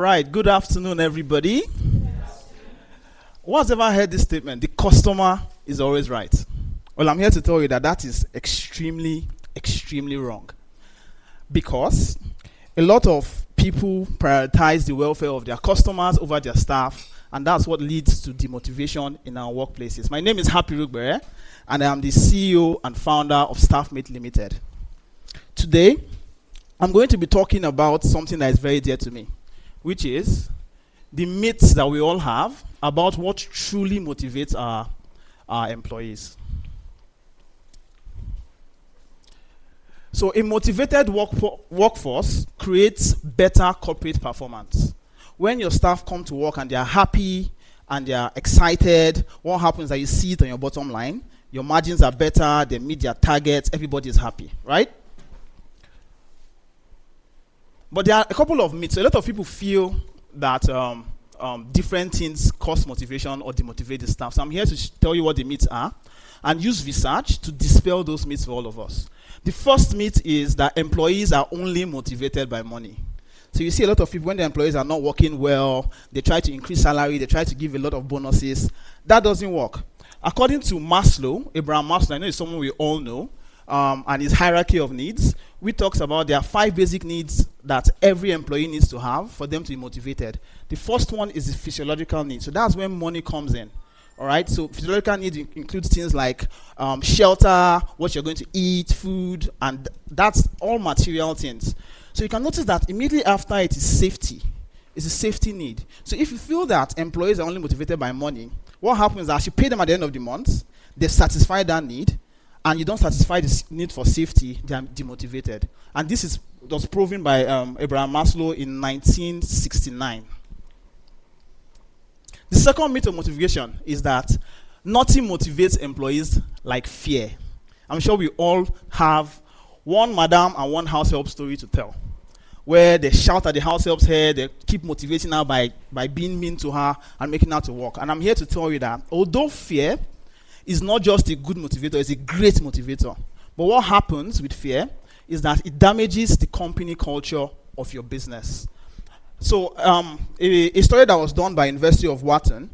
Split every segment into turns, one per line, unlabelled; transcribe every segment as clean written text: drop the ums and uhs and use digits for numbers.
Right, good afternoon, everybody. Who has ever heard this statement? The customer is always right. Well, I'm here to tell you that that is extremely, extremely wrong. Because a lot of people prioritize the welfare of their customers over their staff, and that's what leads to demotivation in our workplaces. My name is Happy Rugbere, and I am the CEO and founder of Staffmate Limited. Today, I'm going to be talking about something that is very dear to me, which is the myths that we all have about what truly motivates our employees. So a motivated workforce creates better corporate performance. When your staff come to work and they are happy and they are excited, what happens is that you see it on your bottom line. Your margins are better, they meet their targets, everybody is happy, right? But there are a couple of myths. So a lot of people feel that different things cause motivation or demotivate the staff. So I'm here to tell you what the myths are and use research to dispel those myths for all of us. The first myth is that employees are only motivated by money. So you see a lot of people, when the employees are not working well, they try to increase salary, they try to give a lot of bonuses. That doesn't work. According to Maslow, Abraham Maslow, I know it's someone we all know, and his hierarchy of needs, we talks about there are 5 basic needs that every employee needs to have for them to be motivated. The first one is the physiological need. So that's when money comes in. All right, so physiological needs includes things like shelter, what you're going to eat, food, and that's all material things. So you can notice that immediately after it is safety. It's a safety need. So if you feel that employees are only motivated by money, what happens is that you pay them at the end of the month, they satisfy that need, and you don't satisfy the need for safety, they are demotivated. And this was proven by Abraham Maslow in 1969. The second myth of motivation is that nothing motivates employees like fear. I'm sure we all have one madam and one house help story to tell, where they shout at the house help's head, they keep motivating her by being mean to her and making her to work. And I'm here to tell you that although fear is not just a good motivator, it's a great motivator. But what happens with fear is that it damages the company culture of your business. So a study that was done by University of Wharton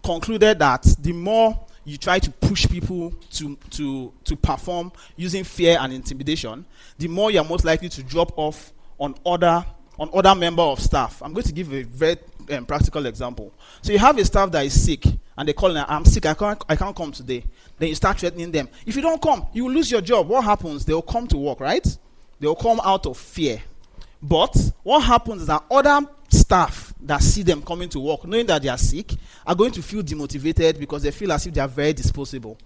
concluded that the more you try to push people to perform using fear and intimidation, the more you're most likely to drop off on other member of staff. I'm going to give a very practical example. So you have a staff that is sick, and they call them, I'm sick, I can't come today. Then you start threatening them. If you don't come, you will lose your job. What happens? They will come to work, right? They will come out of fear. But what happens is that other staff that see them coming to work, knowing that they are sick, are going to feel demotivated because they feel as if they are very disposable.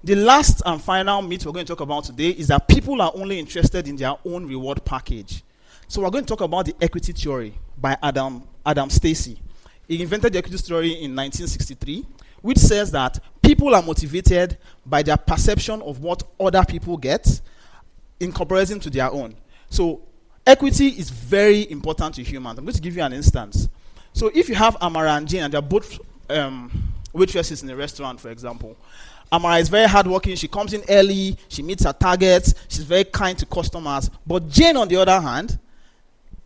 The last and final myth we're going to talk about today is that people are only interested in their own reward package. So we're going to talk about the equity theory by Adam Stacey. He invented the equity theory in 1963, which says that people are motivated by their perception of what other people get in comparison to their own. So equity is very important to humans. I'm going to give you an instance. So if you have Amara and Jane, and they're both waitresses in a restaurant, for example. Amara is very hardworking. She comes in early. She meets her targets. She's very kind to customers. But Jane, on the other hand,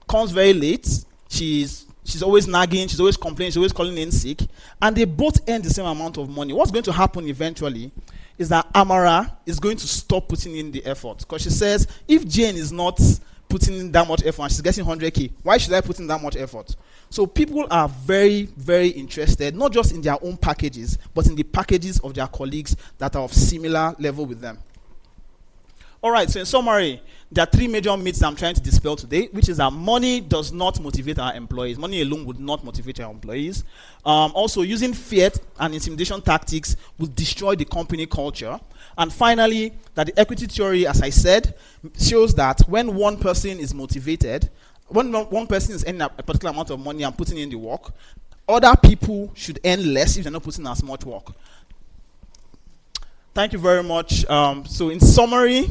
comes very late. She's always nagging. She's always complaining. She's always calling in sick. And they both earn the same amount of money. What's going to happen eventually is that Amara is going to stop putting in the effort. Because she says, if Jane is not putting in that much effort and she's getting 100K, why should I put in that much effort? So people are very, very interested, not just in their own packages, but in the packages of their colleagues that are of similar level with them. All right, so in summary, there are 3 major myths I'm trying to dispel today, which is that money does not motivate our employees. Money alone would not motivate our employees. Also, using fear and intimidation tactics will destroy the company culture. And finally, that the equity theory, as I said, shows that when one person is motivated, when one person is earning a particular amount of money and putting in the work, other people should earn less if they're not putting as much work. Thank you very much. So in summary,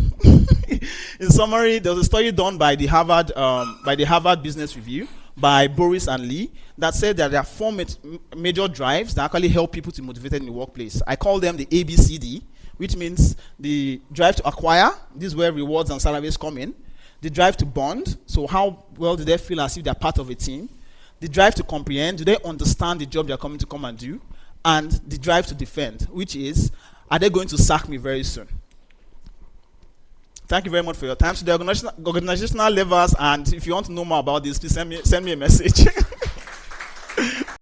there was a study done by the Harvard Business Review by Boris and Lee that said that there are 4 major drives that actually help people to be motivated in the workplace. I call them the ABCD, which means the drive to acquire. This is where rewards and salaries come in. The drive to bond, so how well do they feel as if they're part of a team? The drive to comprehend, do they understand the job they're coming to come and do? And the drive to defend, which is, are they going to sack me very soon? Thank you very much for your time. So the organizational levers, and if you want to know more about this, please send me a message.